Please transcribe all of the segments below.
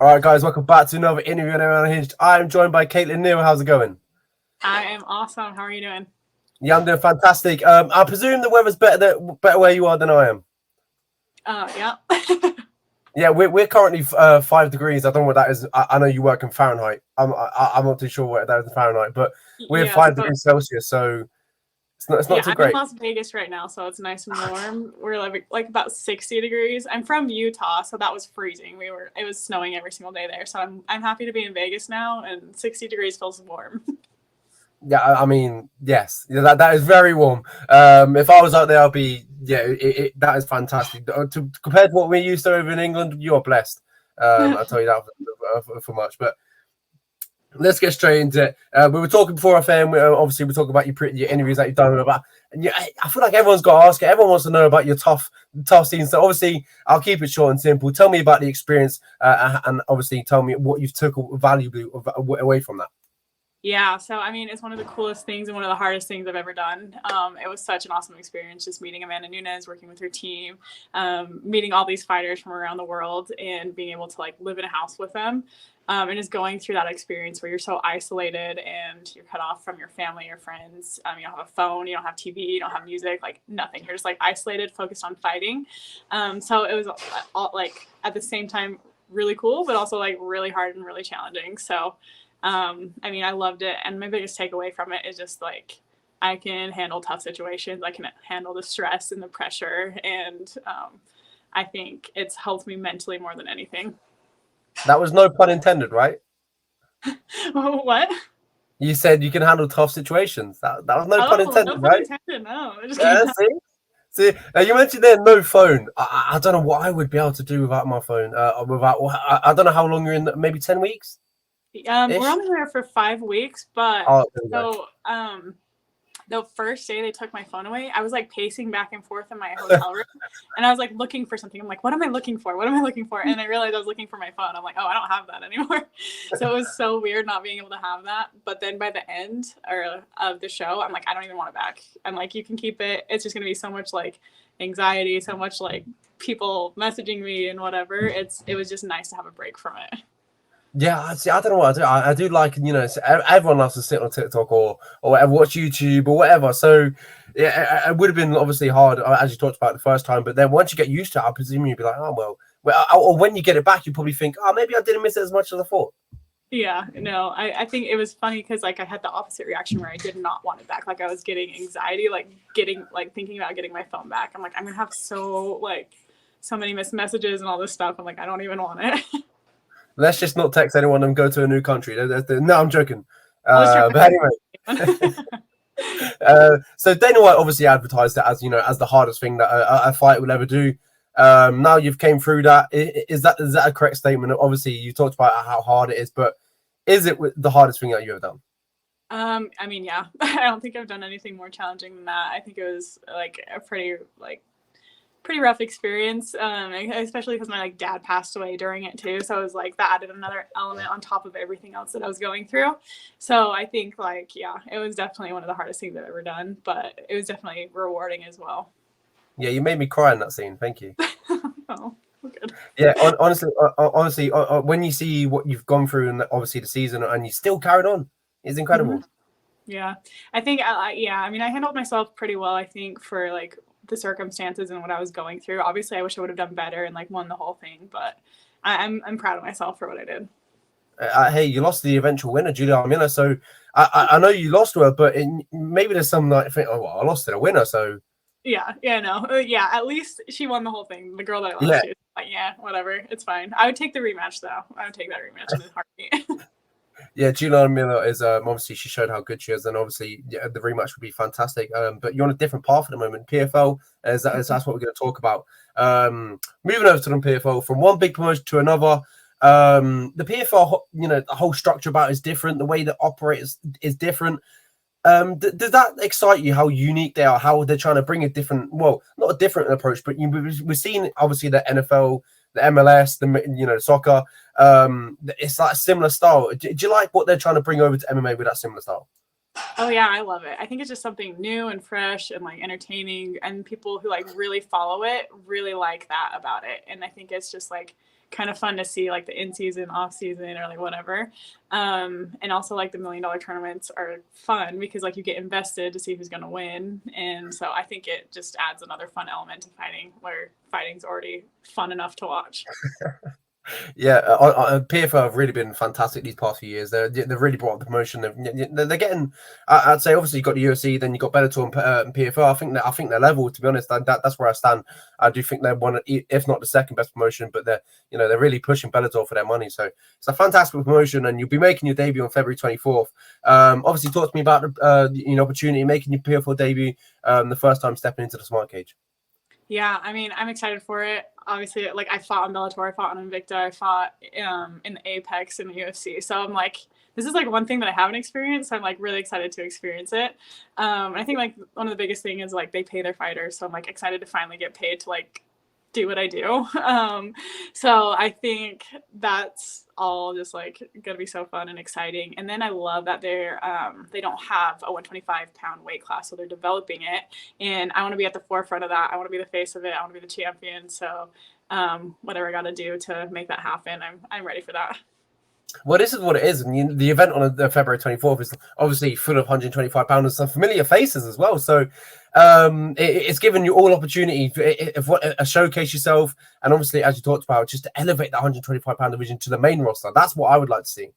All right, guys, welcome back to another interview on mmaunhinged. I'm joined by Kaytlin. Neil, how's it going? I am awesome. How are you doing? Yeah, I'm doing fantastic. I presume the weather's better where you are than I am. Yeah. Yeah, we're currently 5 degrees. I don't know what that is. I know you work in Fahrenheit. I'm not too sure what that is in Fahrenheit, but we're Yeah, 5 degrees Celsius, so it's not too I'm in great. Las Vegas right now, so it's nice and warm. We're like about 60 degrees. I'm from Utah, so that was freezing. It was snowing every single day there. So I'm happy to be in Vegas now, and 60 degrees feels warm. Yeah, I mean, yes, that is very warm. If I was out there, I'd be that is fantastic. Compared to what we're used to over in England, you are blessed. I'll tell you that for much. But let's get straight into it. We were talking before our fan. Obviously, we're talking about your interviews that you've done about. And I feel like everyone's got to ask it. Everyone wants to know about your tough scenes. So obviously, I'll keep it short and simple. Tell me about the experience, and obviously, tell me what you've took valuably away from that. Yeah, so I mean, it's one of the coolest things and one of the hardest things I've ever done. It was such an awesome experience just meeting Amanda Nunes, working with her team, meeting all these fighters from around the world, and being able to like live in a house with them. And just going through that experience where you're so isolated and you're cut off from your family, your friends. You don't have a phone, you don't have TV, you don't have music, like nothing. You're just like isolated, focused on fighting. So it was all, like at the same time really cool, but also like really hard and really challenging. So I mean, I loved it. And my biggest takeaway from it is just like, I can handle tough situations. I can handle the stress and the pressure. And I think it's helped me mentally more than anything. That was no pun intended, right? What? You said you can handle tough situations. That was no pun intended, no right? pun intended, no. Yeah, see, you mentioned there no phone. I don't know what I would be able to do without my phone. I don't know how long you're in. Maybe 10 weeks. We're only there for 5 weeks, but the first day they took my phone away, I was like pacing back and forth in my hotel room, and I was like looking for something. I'm like, what am I looking for? What am I looking for? And I realized I was looking for my phone. I'm like, oh, I don't have that anymore. So it was so weird not being able to have that. But then by the end of the show, I'm like, I don't even want it back. I'm like, you can keep it. It's just gonna be so much like anxiety, so much like people messaging me and whatever. It was just nice to have a break from it. Yeah, see, I don't know what I do. I do like, everyone loves to sit on TikTok or whatever, watch YouTube or whatever. So yeah, it would have been obviously hard, as you talked about the first time. But then once you get used to it, I presume you'd be like, oh, well, or when you get it back, you probably think, oh, maybe I didn't miss it as much as I thought. Yeah, no, I think it was funny because like I had the opposite reaction where I did not want it back. Like I was getting anxiety, thinking about getting my phone back. I'm like, I'm gonna have so many missed messages and all this stuff. I'm like, I don't even want it. Let's just not text anyone and go to a new country. No, I'm joking. But anyway. So Dana White obviously advertised it as as the hardest thing that a fight will ever do. Now you've came through that. Is that a correct statement? Obviously, you talked about how hard it is, but is it the hardest thing that you've ever done? I mean, yeah, I don't think I've done anything more challenging than that. I think it was like a pretty rough experience, especially because my dad passed away during it too. So it was like that added another element on top of everything else that I was going through. So I think it was definitely one of the hardest things I've ever done, but it was definitely rewarding as well. Yeah, you made me cry in that scene. Thank you. Oh, good. Yeah, honestly, when you see what you've gone through and obviously the season and you still carried on, it's incredible. Mm-hmm. Yeah, I think I mean, I handled myself pretty well, I think, for the circumstances and what I was going through. Obviously, I wish I would have done better and won the whole thing, but I'm proud of myself for what I did. Hey, you lost the eventual winner, Julia Miller. So I know you lost to her, but maybe there's some think, oh, well, I lost to the winner, so. Yeah, no, yeah. At least she won the whole thing. The girl that I lost to, whatever, it's fine. I would take the rematch though. I would take that rematch in a heartbeat. Yeah, Juliana Miller is obviously she showed how good she is, and obviously the rematch would be fantastic. But you're on a different path at the moment. PFL that's what we're going to talk about. Moving over to the PFL from one big promotion to another. The PFL, the whole structure about it is different. The way that operates is different. Does that excite you? How unique they are? How they're trying to bring a different, well, not a different approach, but we're seeing obviously the NFL, the MLS, the soccer. It's like a similar style. Do you like what they're trying to bring over to MMA with that similar style? Oh yeah, I love it. I think it's just something new and fresh and like entertaining, and people who like really follow it really like that about it. And I think it's just like kind of fun to see like the in season, off season, or like whatever. And also like the $1 million tournaments are fun because like you get invested to see who's going to win, and so I think it just adds another fun element to fighting, where fighting's already fun enough to watch. Yeah, PFL have really been fantastic these past few years. They've really brought up the promotion. They're getting. I'd say obviously you've got the UFC, then you've got Bellator and PFL. I think they're level. To be honest, that's where I stand. I do think they're one, if not the second best promotion, but they're really pushing Bellator for their money. So it's a fantastic promotion, and you'll be making your debut on February 24th. Obviously, talk to me about the opportunity of making your PFL debut, the first time stepping into the smart cage. Yeah, I mean, I'm excited for it. Obviously, like I fought on Bellator, I fought on Invicta, I fought in the Apex in the UFC. So I'm like, this is like one thing that I haven't experienced. So I'm like really excited to experience it. And I think like one of the biggest thing is like they pay their fighters. So I'm like excited to finally get paid to like do what I do. So I think that's all just like gonna be so fun and exciting. And then I love that they don't have a 125-pound weight class, so they're developing it. And I want to be at the forefront of that. I want to be the face of it. I want to be the champion. So whatever I got to do to make that happen, I'm ready for that. Well, this is what it is, and the event on February 24th is obviously full of 125-pounders, some familiar faces as well. So it's given you all opportunity to showcase yourself, and obviously, as you talked about, just to elevate the 125-pound division to the main roster. That's what I would like to see.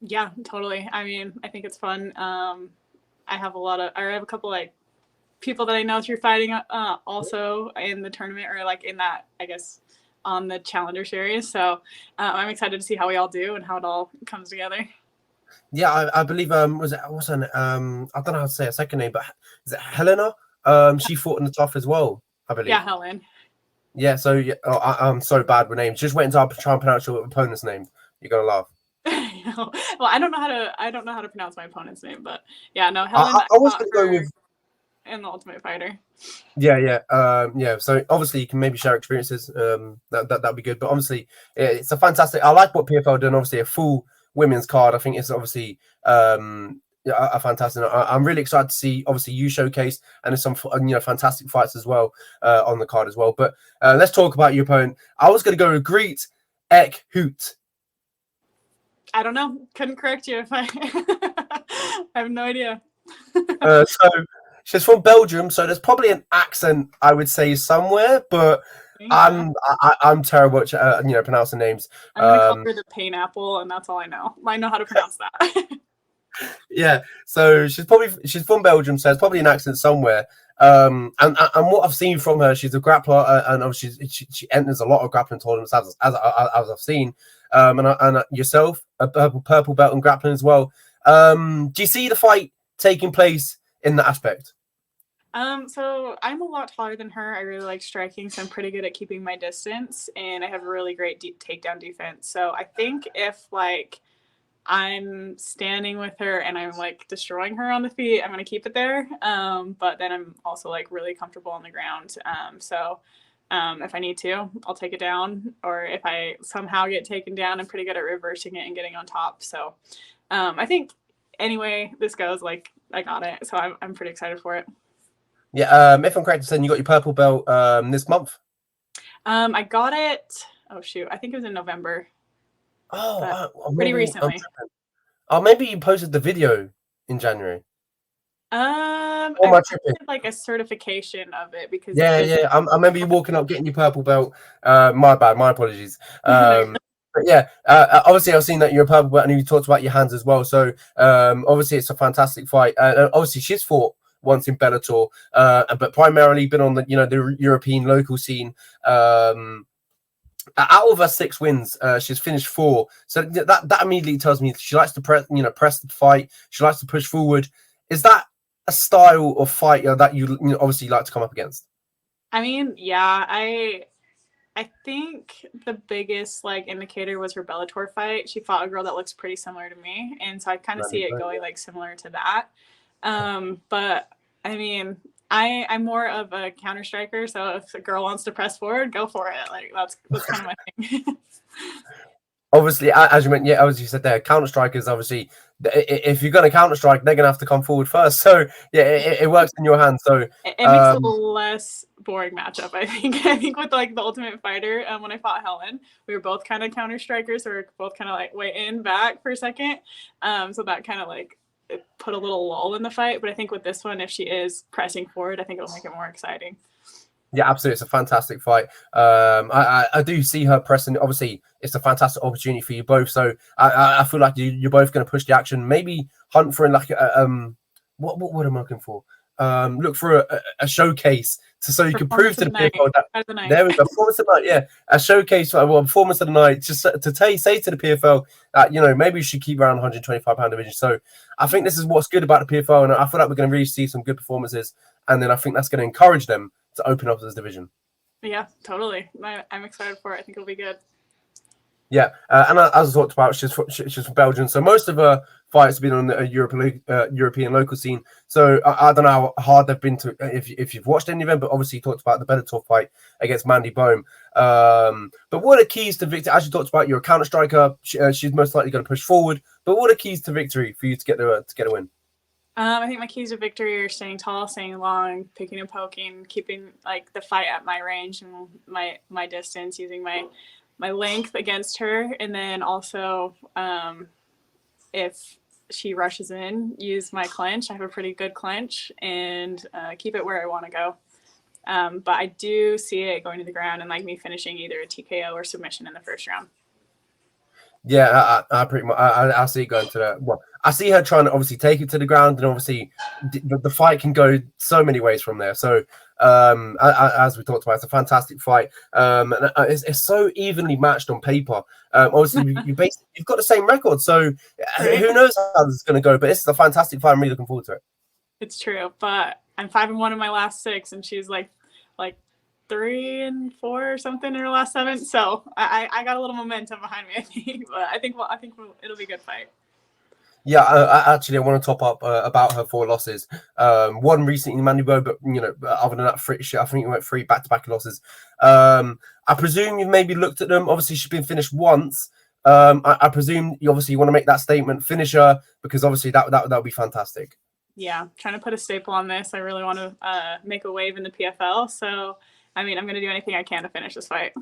Yeah, totally. I mean, I think it's fun. I have a couple like people that I know through fighting also in the tournament, or like in that, I guess, on the Challenger series. So I'm excited to see how we all do and how it all comes together. Yeah, I believe was it what's her name? I don't know how to say her second name, but is it Helena? She fought in the tough as well, I believe. Yeah, Helen. Yeah, so yeah, I'm so bad with names. Just wait until I try and pronounce your opponent's name. You're gonna laugh. Well, I don't know how to pronounce my opponent's name, but yeah, no, Helen. I was gonna go with in the Ultimate Fighter. Yeah. So obviously you can maybe share experiences. That'd be good. But honestly, it's a fantastic. I like what PFL done. Obviously, a full women's card. I think it's obviously a fantastic. I'm really excited to see obviously you showcase, and there's some fantastic fights as well on the card as well. But let's talk about your opponent. I was going to go with Griet, Eeckhout. I don't know. Couldn't correct you if I. I have no idea. So she's from Belgium, so there's probably an accent I would say somewhere, but I'm terrible at pronouncing names. I'm gonna call her the Pineapple, and that's all I know. I know how to pronounce that. Yeah, so she's from Belgium, so there's probably an accent somewhere. And what I've seen from her, she's a grappler, and obviously she enters a lot of grappling tournaments as I've seen. And yourself, a purple belt in grappling as well. Do you see the fight taking place in that aspect? So I'm a lot taller than her. I really like striking, so I'm pretty good at keeping my distance, and I have a really great takedown defense. So I think if like I'm standing with her and I'm like destroying her on the feet, I'm gonna keep it there. But then I'm also like really comfortable on the ground. If I need to, I'll take it down, or if I somehow get taken down, I'm pretty good at reversing it and getting on top. So I think anyway this goes, like I got it. So I'm pretty excited for it. Yeah, if I'm correct in saying you got your purple belt this month. I got it. Oh shoot, I think it was in November. Pretty recently. Maybe you posted the video in January. I did like a certification of it because yeah. I remember you walking up getting your purple belt. My bad, my apologies. But yeah, obviously I've seen that you're a purple belt, and you talked about your hands as well. So obviously it's a fantastic fight. Obviously she's fought once in Bellator, but primarily been on the European local scene. Out of her 6 wins, she's finished 4. So that immediately tells me she likes to press the fight. She likes to push forward. Is that a style of fight that you obviously like to come up against? I mean, yeah, I think the biggest like indicator was her Bellator fight. She fought a girl that looks pretty similar to me, and so I kind of see it going like similar to that. But I mean, I'm more of a counter striker, so if a girl wants to press forward, go for it. Like that's kind of my thing. obviously, as you mentioned, yeah, as you said there, Counter Strikers, obviously, if you're going to Counter Strike, they're going to have to come forward first. So yeah, it works in your hands. So It makes it a less boring matchup, I think. I think with like the Ultimate Fighter, when I fought Helen, we were both kind of Counter Strikers, so we were both kind of like way in back for a second. So that kind of like it put a little lull in the fight. But I think with this one, if she is pressing forward, I think it'll make it more exciting. yeah, absolutely, it's a fantastic fight. I do see her pressing. Obviously, it's a fantastic opportunity for you both. So I feel like you're both going to push the action. Maybe hunt for like what am I looking for? Look for a showcase so you can prove to the people that there we go. Performance of the night, yeah, a showcase. Well, performance of the night, just to say to the PFL that maybe you should keep around 125-pound division. So I think this is what's good about the PFL, and I feel like we're going to really see some good performances, and then I think that's going to encourage them to open up this division. Yeah, totally. I'm excited for it. I think it'll be good. Yeah, and as I talked about, she's from Belgium, so most of her fights have been on the European local scene. So I don't know how hard they've been to if you've watched any of them, but obviously you talked about the Bellator fight against Mandy Bohm. But what are keys to victory? As you talked about, you're a counter striker. She's most likely going to push forward. But what are keys to victory for you to get a win? I think my keys to victory are staying tall, staying long, picking and poking, keeping like the fight at my range and my distance, using my length against her, and then also if she rushes in, use my clinch. I have a pretty good clinch, and keep it where I want to go. But I do see it going to the ground and like me finishing either a TKO or submission in the first round. Yeah, I pretty much I see it going to the well. I see her trying to obviously take it to the ground, and obviously the fight can go so many ways from there. So as we talked about, it's a fantastic fight. And it's so evenly matched on paper. Obviously, you've got the same record, so who knows how this is going to go? But this is a fantastic fight. I'm really looking forward to it. It's true, but I'm 5-1 in my last 6, and she's like 3-4 or something in her last 7. So I got a little momentum behind me, I think. But I think it'll be a good fight. Yeah, I want to top up about her 4 losses. One recently, Mandy Bow, but other than that, I think you went 3 back-to-back losses. I presume you've maybe looked at them. Obviously, she's been finished once. I presume you want to make that statement, finish her, because obviously that would be fantastic. Yeah, trying to put a staple on this. I really want to make a wave in the PFL. So, I mean, I'm going to do anything I can to finish this fight.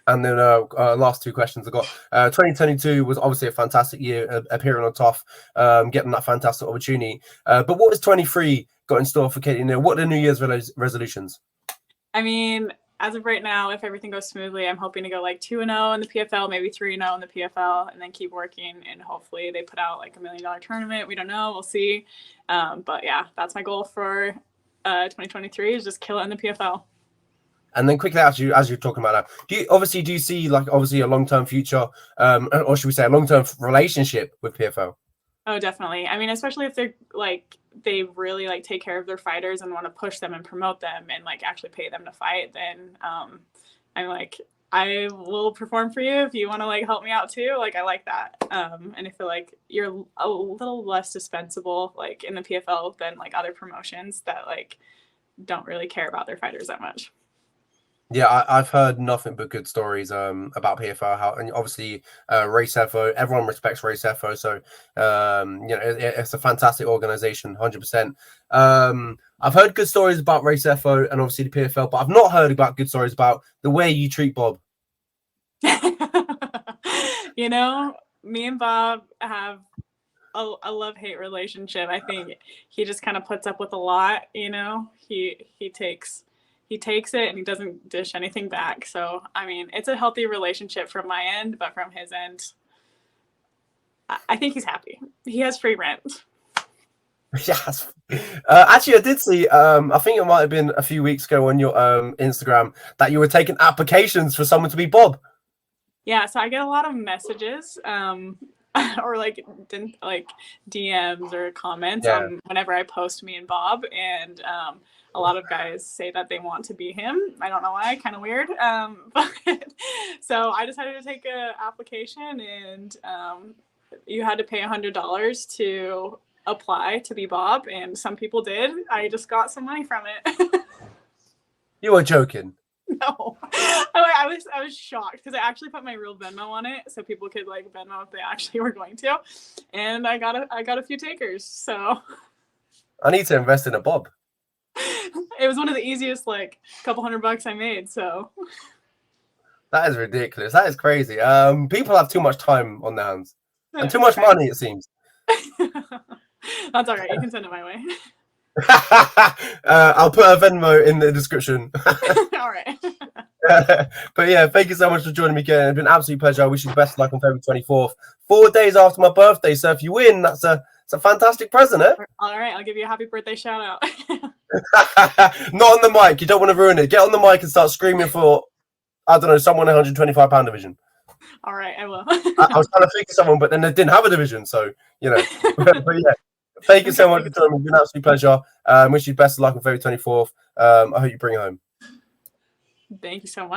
And then last 2 questions I got. 2022 was obviously a fantastic year, appearing on TOF, getting that fantastic opportunity. But what has 23 got in store for Kaytlin? What are the New Year's resolutions? I mean, as of right now, if everything goes smoothly, I'm hoping to go like 2-0 in the PFL, maybe 3-0 in the PFL, and then keep working. And hopefully they put out like $1 million tournament. We don't know. We'll see. But yeah, that's my goal for 2023 is just kill it in the PFL. And then quickly, as you're talking about that, do you see like obviously a long-term future, or should we say a long-term relationship with PFL? Oh, definitely. I mean, especially if they're like they really like take care of their fighters and want to push them and promote them and like actually pay them to fight, then I'm like, I will perform for you if you want to like help me out too. Like I like that. And I feel like you're a little less dispensable like in the PFL than like other promotions that like don't really care about their fighters that much. Yeah, I've heard nothing but good stories about PFL. And obviously Race FO, everyone respects Race FO, so it's a fantastic organization, 100%. I've heard good stories about Race FO and obviously the PFL, but I've not heard about good stories about the way you treat Bob. Me and Bob have a love-hate relationship. I think he just kind of puts up with a lot. He takes it and he doesn't dish anything back. So, I mean, it's a healthy relationship from my end, but from his end, I think he's happy. He has free rent. Yes. Actually, I did see, I think it might have been a few weeks ago on your Instagram that you were taking applications for someone to be Bob. Yeah, so I get a lot of messages or like DMs or comments whenever I post me and Bob, and a lot of guys say that they want to be him. I don't know why, kind of weird. But so I decided to take an application, and you had to pay $100 to apply to be Bob, and some people did. I just got some money from it. You were joking. No, I was shocked because I actually put my real Venmo on it so people could like Venmo if they actually were going to, and I got a few takers. So I need to invest in a bob. it was one of the easiest like couple $100 I made. So that is ridiculous. That is crazy. People have too much time on their hands and too much money, it seems. That's all right. You can send it my way. I'll put a Venmo in the description. All right. But yeah, thank you so much for joining me again. It's been an absolute pleasure. I wish you the best of luck on February 24th, 4 days after my birthday. So if you win, it's a fantastic present, eh? All right, I'll give you a happy birthday shout out. Not on the mic. You don't want to ruin it. Get on the mic and start screaming for, I don't know, someone in 125-pound division. All right, I will. I was trying to think of someone, but then they didn't have a division. So, you know. But yeah, thank you so much for joining me. It's been an absolute pleasure. Wish you best of luck on February 24th. I hope you bring it home. Thank you so much.